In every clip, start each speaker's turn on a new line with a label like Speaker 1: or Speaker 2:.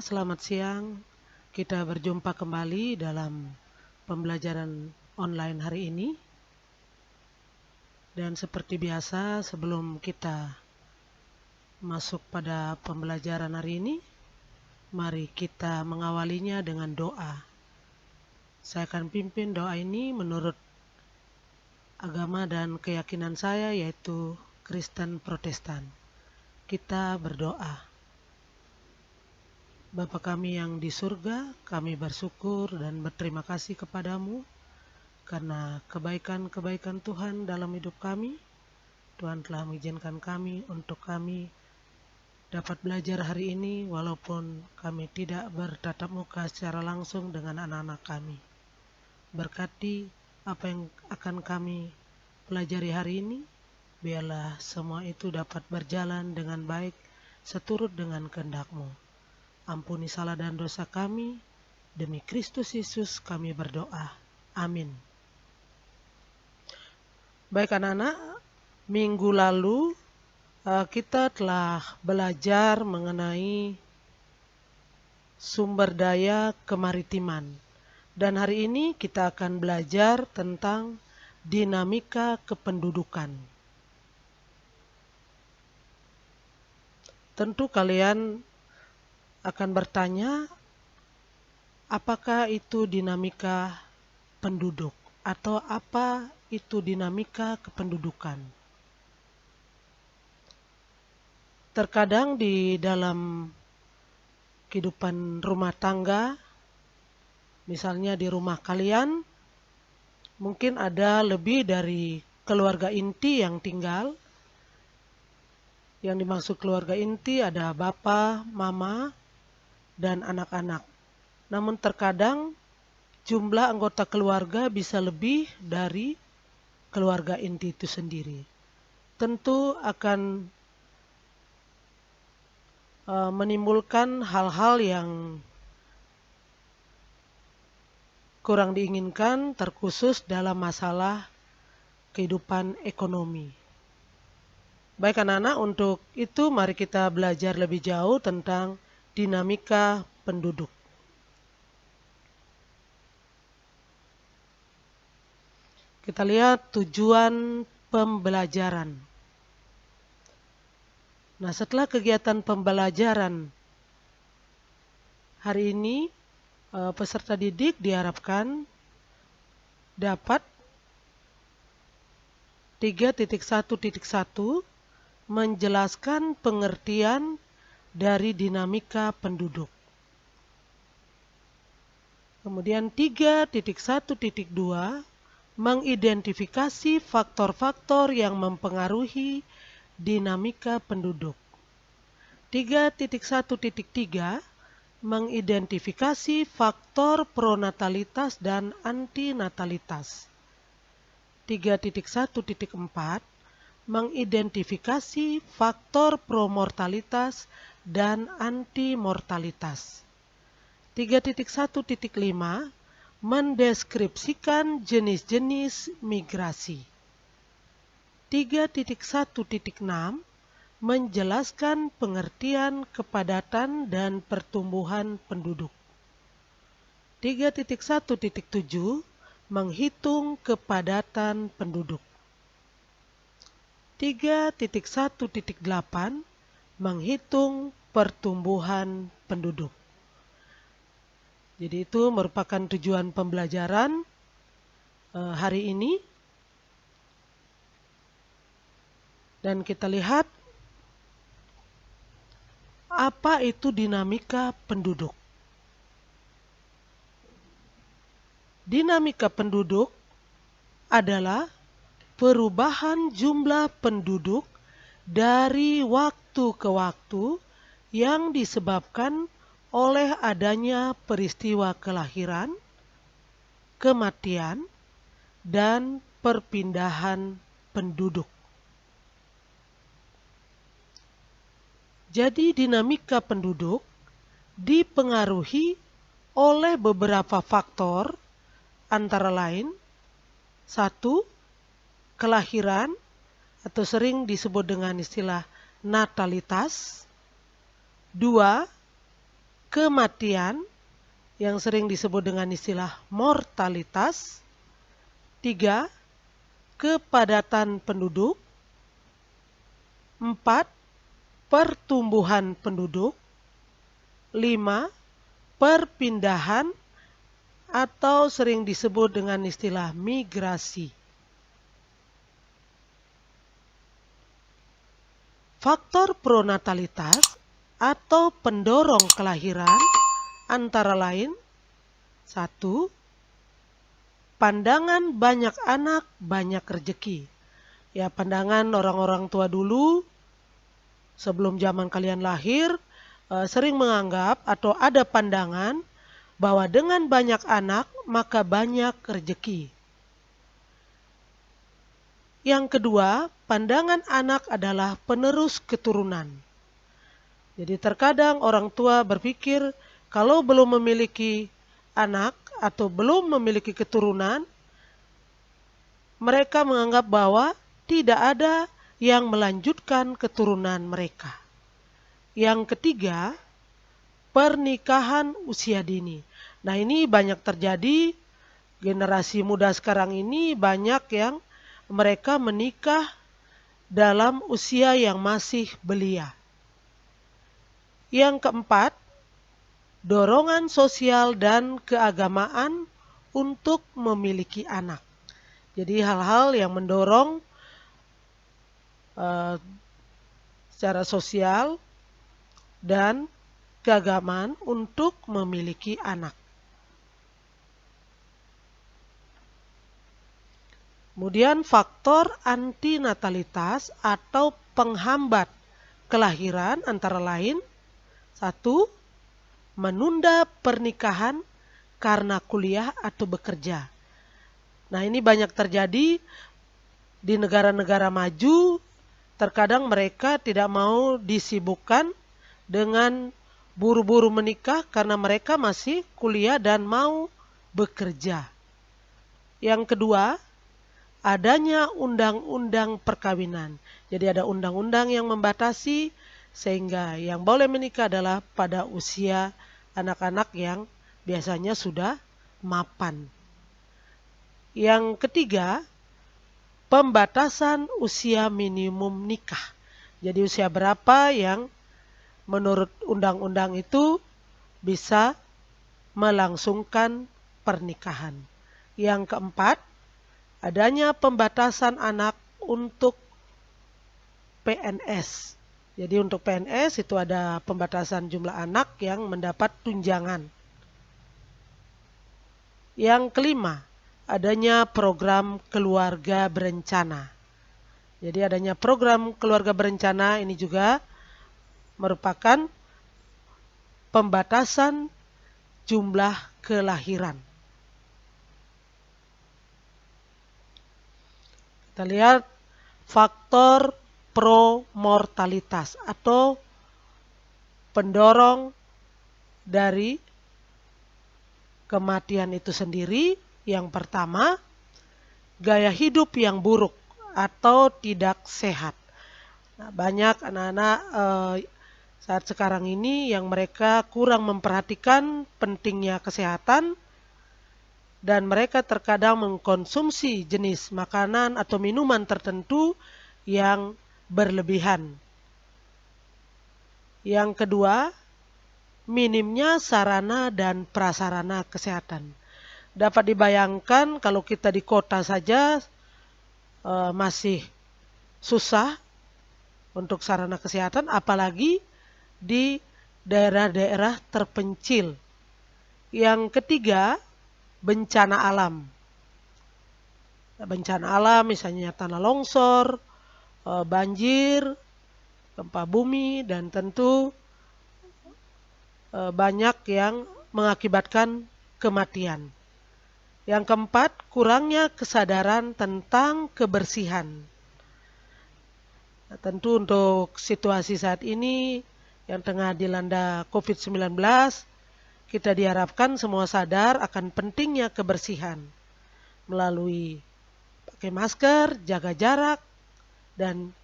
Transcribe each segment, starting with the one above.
Speaker 1: selamat siang. Kita berjumpa kembali dalam pembelajaran online hari ini. Dan seperti biasa, sebelum kita masuk pada pembelajaran hari ini, mari kita mengawalinya dengan doa. Saya akan pimpin doa ini menurut agama dan keyakinan saya, yaitu Kristen Protestan. Kita berdoa. Bapa kami yang di surga, kami bersyukur dan berterima kasih kepadamu karena kebaikan-kebaikan Tuhan dalam hidup kami. Tuhan telah mengizinkan kami untuk kami dapat belajar hari ini walaupun kami tidak bertatap muka secara langsung dengan anak-anak kami. Berkati apa yang akan kami pelajari hari ini, biarlah semua itu dapat berjalan dengan baik seturut dengan kehendak-Mu. Ampuni salah dan dosa kami, demi Kristus Yesus kami berdoa. Amin. Baik anak-anak, minggu lalu kita telah belajar mengenai sumber daya kemaritiman. Dan hari ini kita akan belajar tentang dinamika kependudukan. Tentu kalian akan bertanya, apakah itu dinamika penduduk atau apa itu dinamika kependudukan? Terkadang di dalam kehidupan rumah tangga, misalnya di rumah kalian, mungkin ada lebih dari keluarga inti yang tinggal. Yang dimaksud keluarga inti ada bapak, mama, dan anak-anak. Namun terkadang jumlah anggota keluarga bisa lebih dari keluarga inti itu sendiri. Tentu akan menimbulkan hal-hal yang kurang diinginkan, terkhusus dalam masalah kehidupan ekonomi. Baik anak-anak, untuk itu mari kita belajar lebih jauh tentang dinamika penduduk. Kita lihat tujuan pembelajaran. Nah, setelah kegiatan pembelajaran hari ini, peserta didik diharapkan dapat 3.1.1 menjelaskan pengertian dari dinamika penduduk. Kemudian 3.1.2 mengidentifikasi faktor-faktor yang mempengaruhi dinamika penduduk. 3.1.3 mengidentifikasi faktor pronatalitas dan antinatalitas. 3.1.4 mengidentifikasi faktor promortalitas dan antimortalitas. 3.1.5 mendeskripsikan jenis-jenis migrasi. 3.1.6 menjelaskan pengertian kepadatan dan pertumbuhan penduduk. 3.1.7 menghitung kepadatan penduduk. 3.1.8 menghitung pertumbuhan penduduk. Jadi itu merupakan tujuan pembelajaran hari ini. Dan kita lihat apa itu dinamika penduduk. Dinamika penduduk adalah perubahan jumlah penduduk dari waktu ke waktu yang disebabkan oleh adanya peristiwa kelahiran, kematian, dan perpindahan penduduk. Jadi dinamika penduduk dipengaruhi oleh beberapa faktor, antara lain 1. Kelahiran atau sering disebut dengan istilah natalitas. 2. kematian yang sering disebut dengan istilah mortalitas. 3. Kepadatan penduduk. 4. Pertumbuhan penduduk. 5. Perpindahan atau sering disebut dengan istilah migrasi. Faktor pronatalitas atau pendorong kelahiran antara lain: 1. Pandangan banyak anak, banyak rezeki. Ya, pandangan orang-orang tua dulu sebelum zaman kalian lahir sering menganggap atau ada pandangan bahwa dengan banyak anak maka banyak rezeki. Yang kedua, pandangan anak adalah penerus keturunan. Jadi terkadang orang tua berpikir kalau belum memiliki anak atau belum memiliki keturunan, mereka menganggap bahwa tidak ada yang melanjutkan keturunan mereka. Yang ketiga, pernikahan usia dini. Nah, ini banyak terjadi, generasi muda sekarang ini banyak yang mereka menikah dalam usia yang masih belia. Yang keempat, dorongan sosial dan keagamaan untuk memiliki anak. Jadi hal-hal yang mendorong secara sosial dan keagamaan untuk memiliki anak. Kemudian faktor antinatalitas atau penghambat kelahiran antara lain: 1. Menunda pernikahan karena kuliah atau bekerja. Nah, ini banyak terjadi di negara-negara maju. Terkadang mereka tidak mau disibukkan dengan buru-buru menikah karena mereka masih kuliah dan mau bekerja. Yang kedua, adanya undang-undang perkawinan. Jadi ada undang-undang yang membatasi sehingga yang boleh menikah adalah pada usia anak-anak yang biasanya sudah mapan. Yang ketiga, pembatasan usia minimum nikah. Jadi usia berapa yang menurut undang-undang itu bisa melangsungkan pernikahan. Yang keempat, adanya pembatasan anak untuk PNS. Jadi untuk PNS itu ada pembatasan jumlah anak yang mendapat tunjangan. Yang kelima, adanya program keluarga berencana. Jadi adanya program keluarga berencana ini juga merupakan pembatasan jumlah kelahiran. Kita lihat faktor promortalitas atau pendorong dari kematian itu sendiri. Yang pertama, gaya hidup yang buruk atau tidak sehat. Nah, banyak anak-anak saat sekarang ini yang mereka kurang memperhatikan pentingnya kesehatan dan mereka terkadang mengkonsumsi jenis makanan atau minuman tertentu yang berlebihan. Yang kedua, minimnya sarana dan prasarana kesehatan. Dapat dibayangkan kalau kita di kota saja masih susah untuk sarana kesehatan, apalagi di daerah-daerah terpencil. Yang ketiga, bencana alam. Bencana alam misalnya tanah longsor, banjir, gempa bumi, dan tentu banyak yang mengakibatkan kematian. Yang keempat, kurangnya kesadaran tentang kebersihan. Nah, tentu untuk situasi saat ini yang tengah dilanda COVID-19, kita diharapkan semua sadar akan pentingnya kebersihan melalui pakai masker, jaga jarak, dan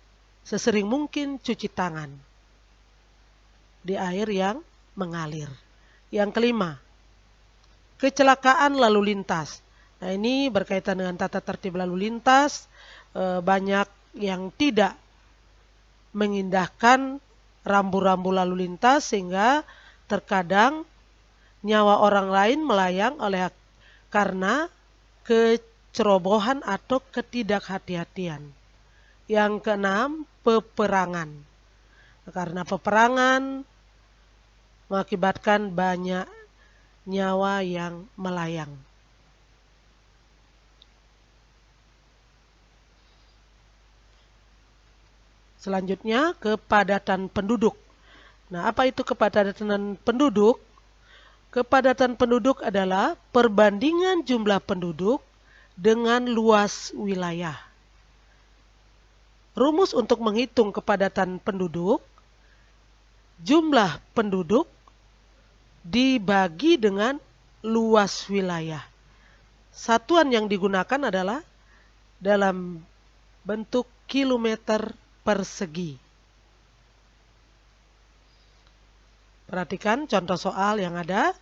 Speaker 1: sesering mungkin cuci tangan di air yang mengalir. Yang kelima, kecelakaan lalu lintas. Nah, ini berkaitan dengan tata tertib lalu lintas, banyak yang tidak mengindahkan rambu-rambu lalu lintas sehingga terkadang nyawa orang lain melayang karena kecerobohan atau ketidakhati-hatian. Yang keenam, peperangan. Karena peperangan mengakibatkan banyak nyawa yang melayang. Selanjutnya, kepadatan penduduk. Nah, apa itu kepadatan penduduk? Kepadatan penduduk adalah perbandingan jumlah penduduk dengan luas wilayah. Rumus untuk menghitung kepadatan penduduk, jumlah penduduk dibagi dengan luas wilayah. Satuan yang digunakan adalah dalam bentuk kilometer persegi. Perhatikan contoh soal yang ada.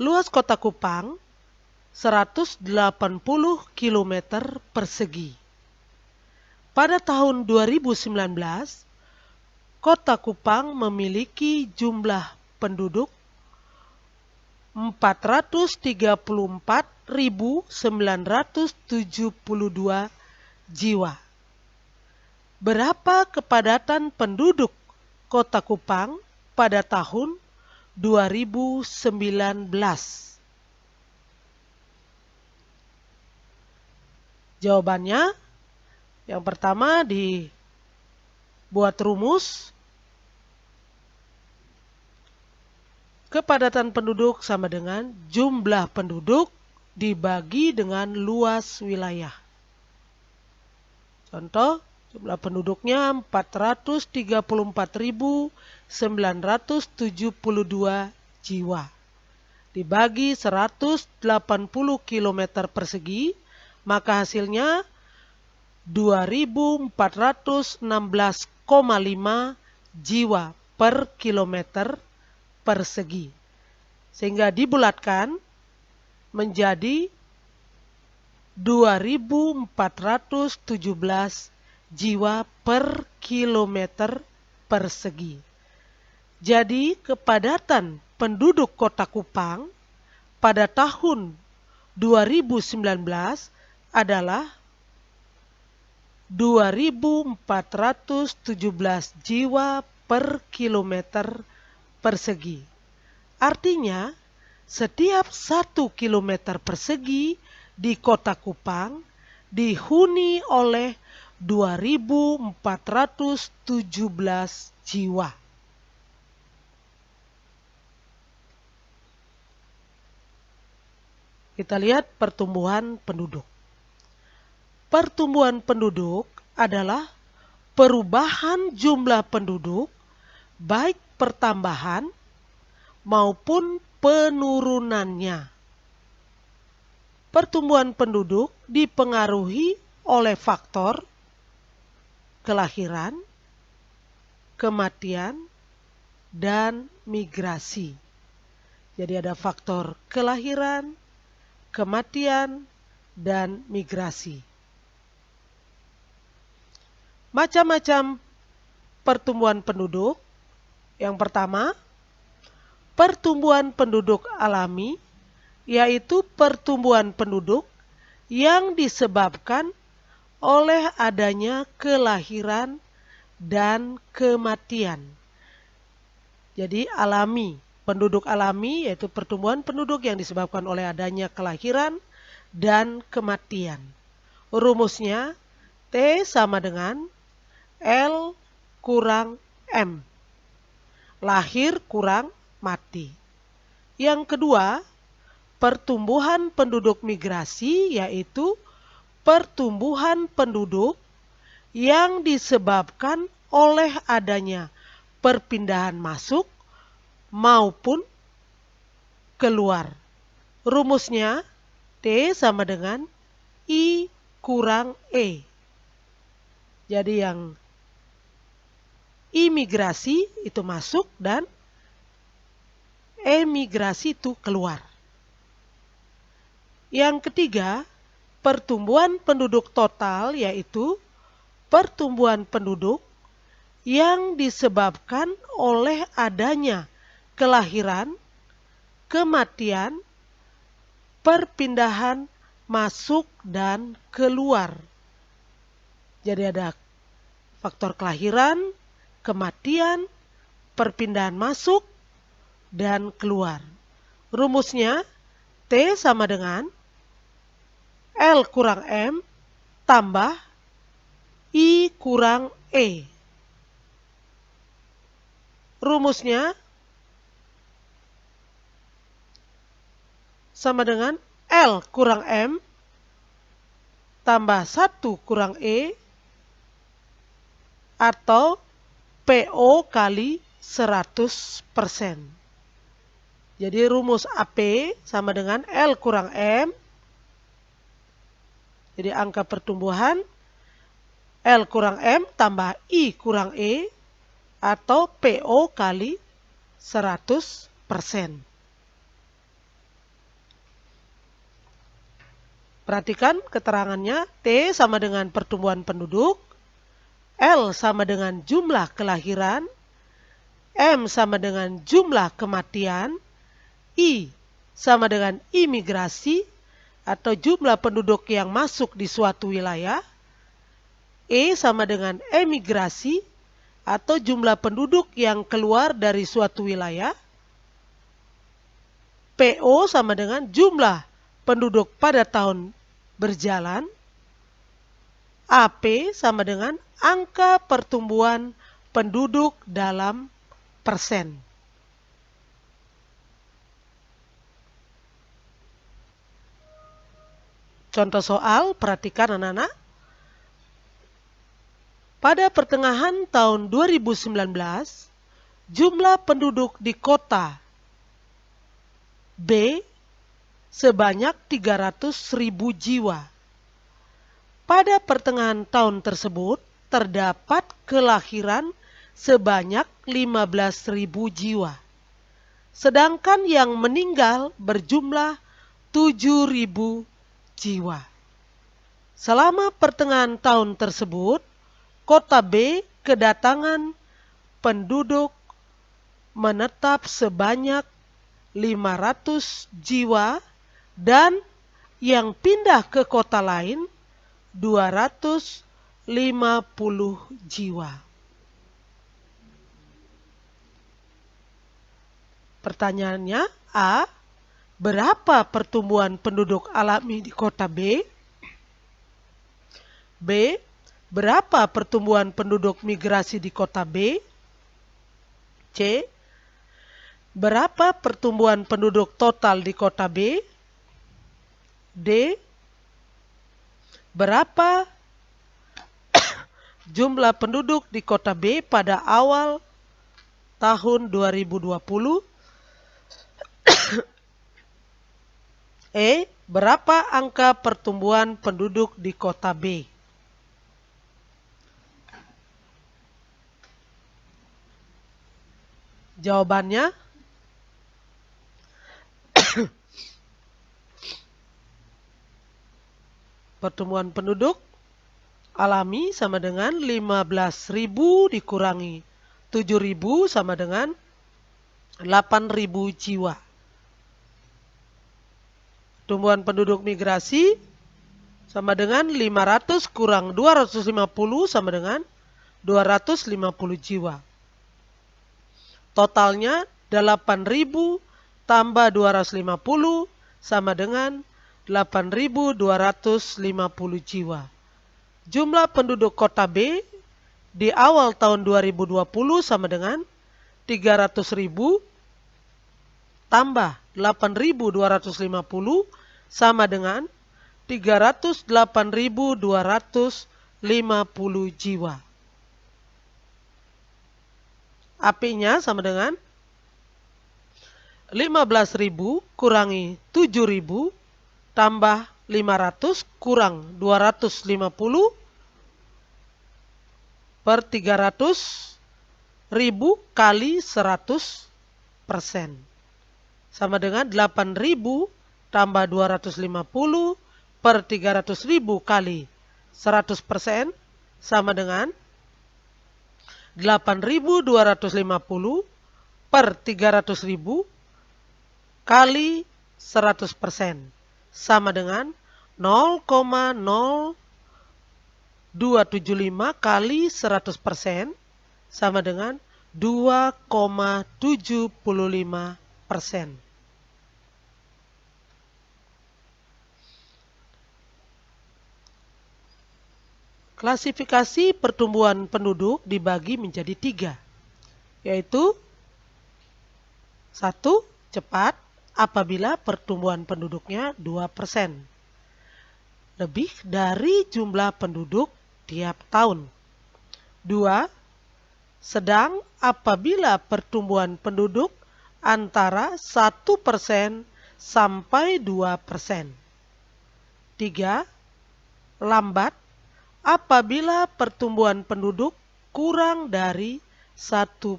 Speaker 1: Luas kota Kupang 180 km persegi. Pada tahun 2019, kota Kupang memiliki jumlah penduduk 434.972 jiwa. Berapa kepadatan penduduk kota Kupang pada tahun 2019? Jawabannya, yang pertama dibuat rumus. Kepadatan penduduk sama dengan jumlah penduduk dibagi dengan luas wilayah. Contoh, jumlah penduduknya 434.972 jiwa. Dibagi 180 km persegi, maka hasilnya 2.416,5 jiwa per kilometer persegi. Sehingga dibulatkan menjadi 2.417 jiwa per kilometer persegi. Jadi kepadatan penduduk kota Kupang pada tahun 2019 adalah 2.417 jiwa per kilometer persegi. Artinya, setiap 1 kilometer persegi di kota Kupang dihuni oleh 2.417 jiwa. Kita lihat pertumbuhan penduduk. Pertumbuhan penduduk adalah perubahan jumlah penduduk, baik pertambahan maupun penurunannya. Pertumbuhan penduduk dipengaruhi oleh faktor kelahiran, kematian, dan migrasi. Jadi ada faktor kelahiran, kematian, dan migrasi. Macam-macam pertumbuhan penduduk. Yang pertama, pertumbuhan penduduk alami, yaitu pertumbuhan penduduk yang disebabkan oleh adanya kelahiran dan kematian. Jadi alami, penduduk alami yaitu pertumbuhan penduduk yang disebabkan oleh adanya kelahiran dan kematian. Rumusnya T sama dengan L kurang M. Lahir kurang mati. Yang kedua, pertumbuhan penduduk migrasi yaitu pertumbuhan penduduk yang disebabkan oleh adanya perpindahan masuk maupun keluar. Rumusnya T sama dengan I kurang E. Jadi yang imigrasi itu masuk dan emigrasi itu keluar. Yang ketiga, pertumbuhan penduduk total, yaitu pertumbuhan penduduk yang disebabkan oleh adanya kelahiran, kematian, perpindahan masuk dan keluar. Jadi ada faktor kelahiran, kematian, perpindahan masuk, dan keluar. Rumusnya T sama dengan L kurang M tambah I kurang E. Rumusnya sama dengan L kurang M tambah 1 kurang E atau PO kali 100%. Jadi rumus AP sama dengan L kurang M. Jadi angka pertumbuhan L kurang M tambah I kurang E atau PO kali 100%. Perhatikan keterangannya. T sama dengan pertumbuhan penduduk, L sama dengan jumlah kelahiran, M sama dengan jumlah kematian, I sama dengan imigrasi atau jumlah penduduk yang masuk di suatu wilayah, E sama dengan emigrasi atau jumlah penduduk yang keluar dari suatu wilayah, PO sama dengan jumlah penduduk pada tahun berjalan, AP sama dengan angka pertumbuhan penduduk dalam persen. Contoh soal, perhatikan anak-anak. Pada pertengahan tahun 2019, jumlah penduduk di kota B sebanyak 300.000 jiwa. Pada pertengahan tahun tersebut, terdapat kelahiran sebanyak 15.000 jiwa. Sedangkan yang meninggal berjumlah 7.000 jiwa. Selama pertengahan tahun tersebut, kota B kedatangan penduduk menetap sebanyak 500 jiwa dan yang pindah ke kota lain 250 jiwa. Pertanyaannya, A. Berapa pertumbuhan penduduk alami di kota B? B. Berapa pertumbuhan penduduk migrasi di kota B? C. Berapa pertumbuhan penduduk total di kota B? D. Berapa jumlah penduduk di kota B pada awal tahun 2020? E. Berapa angka pertumbuhan penduduk di kota B? Jawabannya pertumbuhan penduduk alami sama dengan 15.000 dikurangi 7.000 sama dengan 8.000 jiwa. Pertumbuhan penduduk migrasi sama dengan 500 kurang 250 sama dengan 250 jiwa. Totalnya 8.000 tambah 250 sama dengan 8.250 jiwa. Jumlah penduduk kota B di awal tahun 2020 sama dengan 300.000 tambah 8.250 sama dengan 308.250 jiwa. AP-nya sama dengan 15.000 kurangi 7.000 tambah 500 kurang 250 per 300.000 kali 100%. sama dengan 8.000 tambah 250 per 300.000 kali 100% sama dengan 8.250 per 300.000 kali 100% sama dengan 0,0275 kali 100% sama dengan 2,75%. Klasifikasi pertumbuhan penduduk dibagi menjadi 3, yaitu 1. Cepat apabila pertumbuhan penduduknya 2%, lebih dari jumlah penduduk tiap tahun. 2. Sedang apabila pertumbuhan penduduk antara 1% sampai 2%. 3. Lambat apabila pertumbuhan penduduk kurang dari 1%.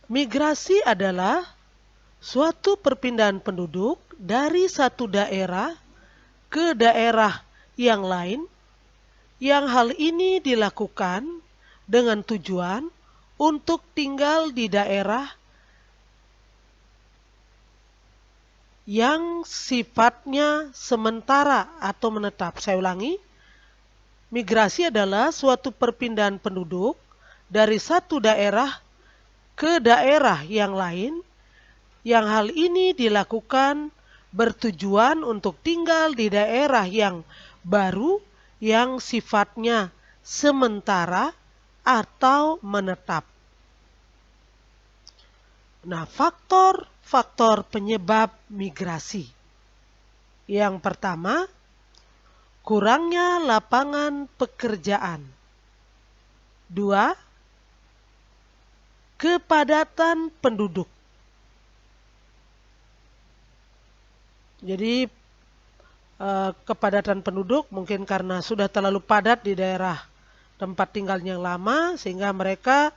Speaker 1: Migrasi adalah suatu perpindahan penduduk dari satu daerah ke daerah yang lain, yang hal ini dilakukan dengan tujuan untuk tinggal di daerah yang sifatnya sementara atau menetap. Saya ulangi, migrasi adalah suatu perpindahan penduduk dari satu daerah ke daerah yang lain, yang hal ini dilakukan bertujuan untuk tinggal di daerah yang baru yang sifatnya sementara atau menetap. Nah, faktor penyebab migrasi. Yang pertama, kurangnya lapangan pekerjaan. 2. Kepadatan penduduk. Jadi kepadatan penduduk mungkin karena sudah terlalu padat di daerah tempat tinggalnya yang lama, sehingga mereka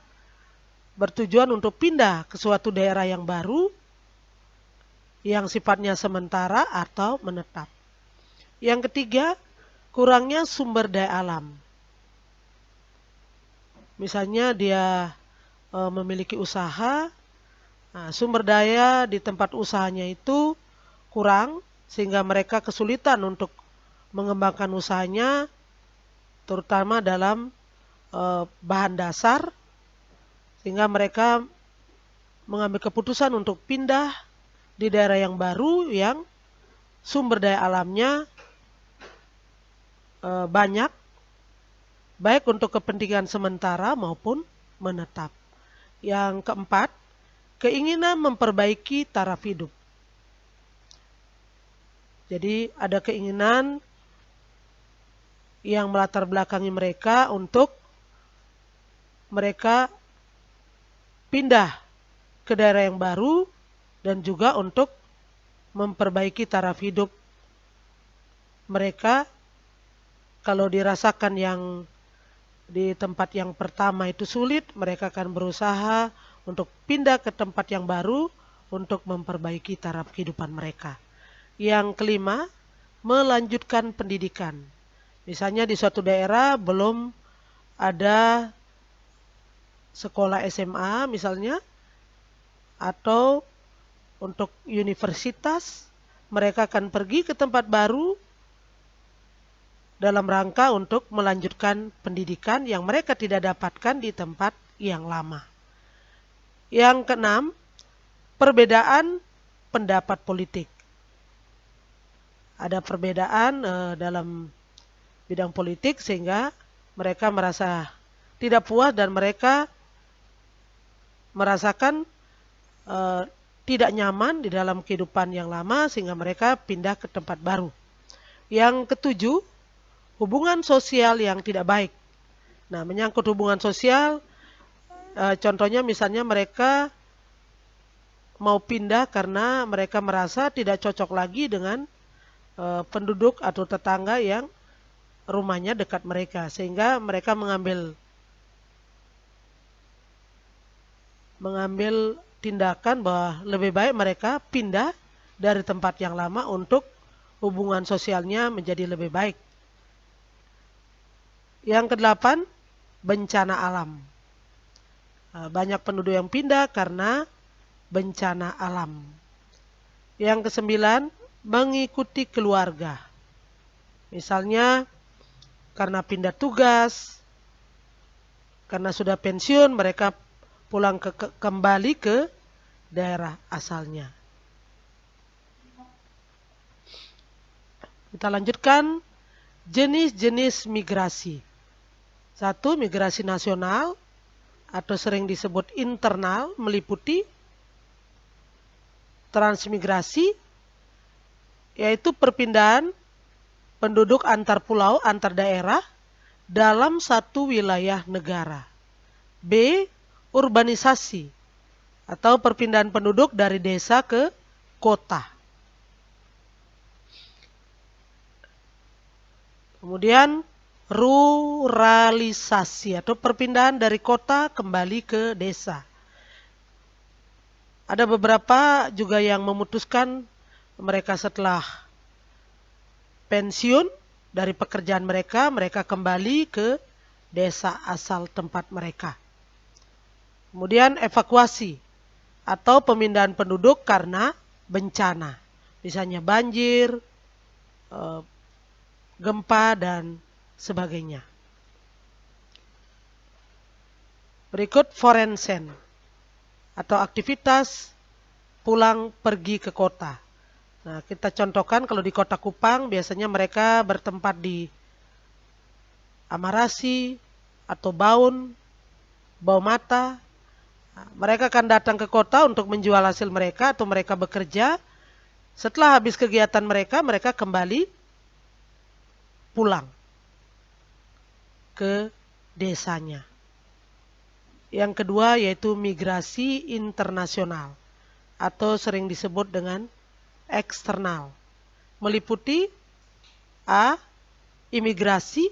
Speaker 1: bertujuan untuk pindah ke suatu daerah yang baru yang sifatnya sementara atau menetap. Yang ketiga, kurangnya sumber daya alam. Misalnya dia memiliki usaha, sumber daya di tempat usahanya itu kurang, sehingga mereka kesulitan untuk mengembangkan usahanya, terutama dalam bahan dasar, sehingga mereka mengambil keputusan untuk pindah di daerah yang baru yang sumber daya alamnya banyak, baik untuk kepentingan sementara maupun menetap. Yang keempat, keinginan memperbaiki taraf hidup. Jadi ada keinginan yang melatar belakangi mereka untuk mereka pindah ke daerah yang baru dan juga untuk memperbaiki taraf hidup mereka. Kalau dirasakan yang di tempat yang pertama itu sulit, mereka akan berusaha untuk pindah ke tempat yang baru untuk memperbaiki taraf kehidupan mereka. Yang kelima, melanjutkan pendidikan. Misalnya di suatu daerah belum ada sekolah SMA misalnya, atau untuk universitas, mereka akan pergi ke tempat baru dalam rangka untuk melanjutkan pendidikan yang mereka tidak dapatkan di tempat yang lama. Yang keenam, perbedaan pendapat politik. Ada perbedaan dalam bidang politik sehingga mereka merasa tidak puas dan mereka merasakan tidak nyaman di dalam kehidupan yang lama sehingga mereka pindah ke tempat baru. Yang ketujuh, hubungan sosial yang tidak baik. Nah, menyangkut hubungan sosial, contohnya misalnya mereka mau pindah karena mereka merasa tidak cocok lagi dengan penduduk atau tetangga yang rumahnya dekat mereka, sehingga mereka mengambil tindakan bahwa lebih baik mereka pindah dari tempat yang lama untuk hubungan sosialnya menjadi lebih baik. Yang kedelapan, bencana alam. Banyak penduduk yang pindah karena bencana alam. Yang kesembilan, mengikuti keluarga. Misalnya karena pindah tugas, karena sudah pensiun, mereka kembali ke daerah asalnya. Kita lanjutkan jenis-jenis migrasi. Satu, migrasi nasional atau sering disebut internal, meliputi transmigrasi, yaitu perpindahan penduduk antar pulau, antar daerah dalam satu wilayah negara. B, urbanisasi atau perpindahan penduduk dari desa ke kota. Kemudian ruralisasi atau perpindahan dari kota kembali ke desa. Ada beberapa juga yang memutuskan mereka setelah pensiun dari pekerjaan mereka, mereka kembali ke desa asal tempat mereka. Kemudian evakuasi atau pemindahan penduduk karena bencana. Misalnya banjir, gempa, dan sebagainya. Berikut forensen atau aktivitas pulang pergi ke kota. Nah, kita contohkan kalau di Kota Kupang biasanya mereka bertempat di Amarasi atau Baun, Baumata. Nah, mereka akan datang ke kota untuk menjual hasil mereka atau mereka bekerja. Setelah habis kegiatan mereka, mereka kembali pulang ke desanya. Yang kedua yaitu migrasi internasional atau sering disebut dengan eksternal. Meliputi A, imigrasi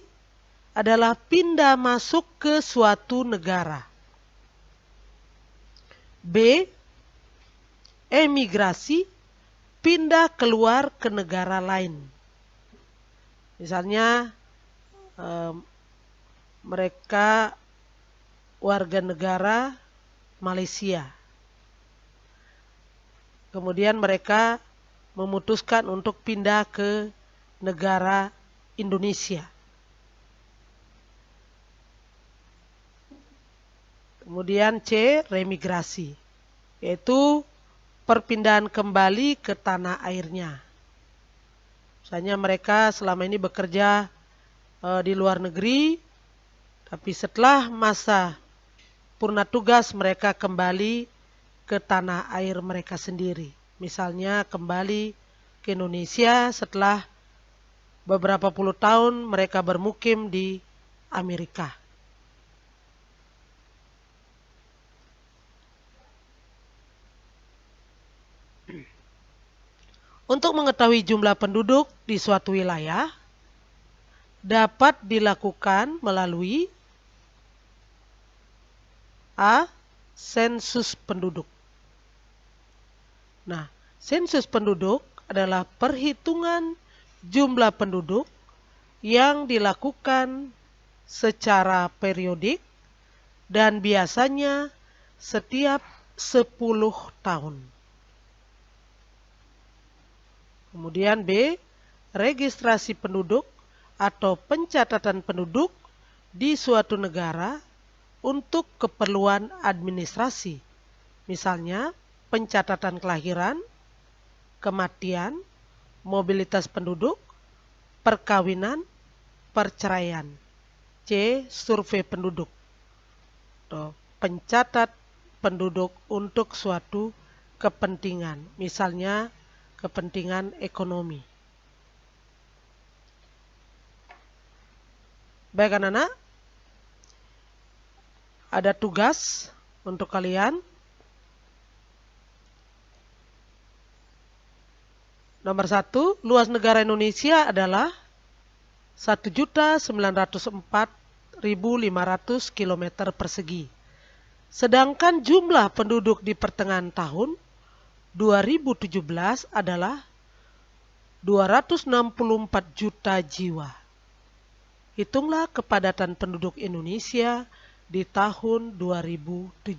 Speaker 1: adalah pindah masuk ke suatu negara. B, emigrasi pindah keluar ke negara lain. Misalnya mereka warga negara Malaysia. Kemudian mereka memutuskan untuk pindah ke negara Indonesia. Kemudian C, remigrasi, yaitu perpindahan kembali ke tanah airnya. Misalnya mereka selama ini bekerja di luar negeri, tapi setelah masa purna tugas mereka kembali ke tanah air mereka sendiri. Misalnya kembali ke Indonesia setelah beberapa puluh tahun mereka bermukim di Amerika. Untuk mengetahui jumlah penduduk di suatu wilayah dapat dilakukan melalui A, sensus penduduk. Nah, sensus penduduk adalah perhitungan jumlah penduduk yang dilakukan secara periodik dan biasanya setiap 10 tahun. Kemudian B, registrasi penduduk atau pencatatan penduduk di suatu negara untuk keperluan administrasi, misalnya pencatatan kelahiran, kematian, mobilitas penduduk, perkawinan, perceraian. C, survei penduduk atau pencatat penduduk untuk suatu kepentingan, misalnya kepentingan ekonomi. Baik anak-anak, ada tugas untuk kalian. Nomor 1, luas negara Indonesia adalah 1.904.500 km persegi. Sedangkan jumlah penduduk di pertengahan tahun 2017 adalah 264 juta jiwa. Hitunglah kepadatan penduduk Indonesia di tahun 2017.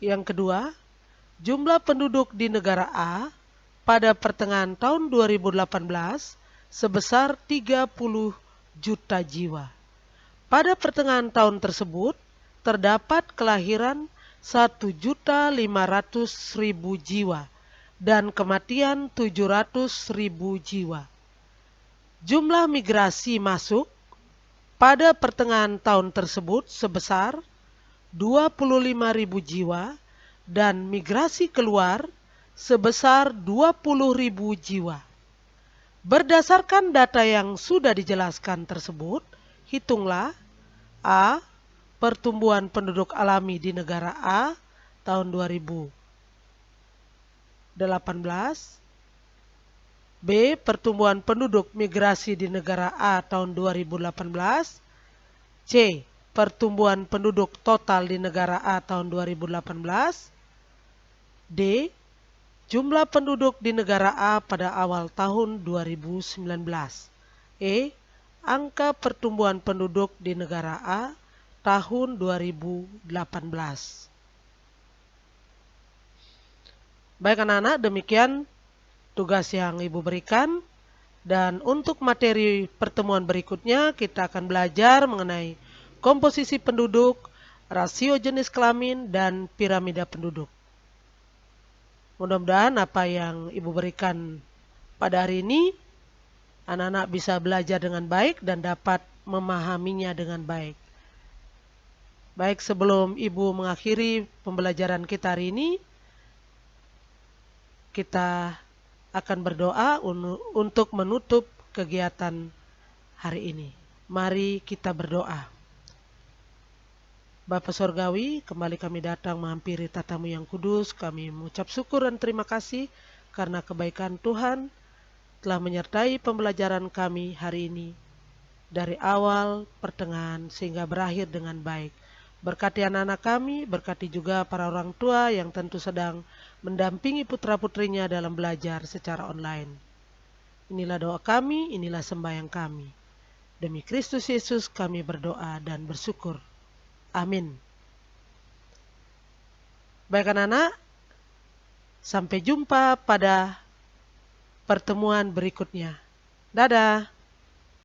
Speaker 1: Yang kedua, jumlah penduduk di negara A pada pertengahan tahun 2018 sebesar 30 juta jiwa. Pada pertengahan tahun tersebut, terdapat kelahiran 1.500.000 jiwa dan kematian 700.000 jiwa. Jumlah migrasi masuk pada pertengahan tahun tersebut sebesar 25.000 jiwa dan migrasi keluar sebesar 20.000 jiwa. Berdasarkan data yang sudah dijelaskan tersebut, hitunglah A. Pertumbuhan penduduk alami di negara A tahun 2018. B. Pertumbuhan penduduk migrasi di negara A tahun 2018. C. Pertumbuhan penduduk total di negara A tahun 2018. D. Jumlah penduduk di negara A pada awal tahun 2019. E. Angka pertumbuhan penduduk di negara A tahun 2018. Baik anak-anak, demikian tugas yang Ibu berikan. Dan untuk materi pertemuan berikutnya kita akan belajar mengenai komposisi penduduk, rasio jenis kelamin, dan piramida penduduk. Mudah-mudahan apa yang Ibu berikan pada hari ini, anak-anak bisa belajar dengan baik dan dapat memahaminya dengan baik. Baik, sebelum Ibu mengakhiri pembelajaran kita hari ini, kita akan berdoa untuk menutup kegiatan hari ini. Mari kita berdoa. Bapa Sorgawi, kembali kami datang menghampiri tatamu yang kudus. Kami mengucap syukur dan terima kasih karena kebaikan Tuhan telah menyertai pembelajaran kami hari ini. Dari awal, pertengahan, sehingga berakhir dengan baik. Berkati anak-anak kami, berkati juga para orang tua yang tentu sedang mendampingi putra-putrinya dalam belajar secara online. Inilah doa kami, inilah sembahyang kami. Demi Kristus Yesus kami berdoa dan bersyukur. Amin. Baik anak-anak, sampai jumpa pada pertemuan berikutnya. Dadah.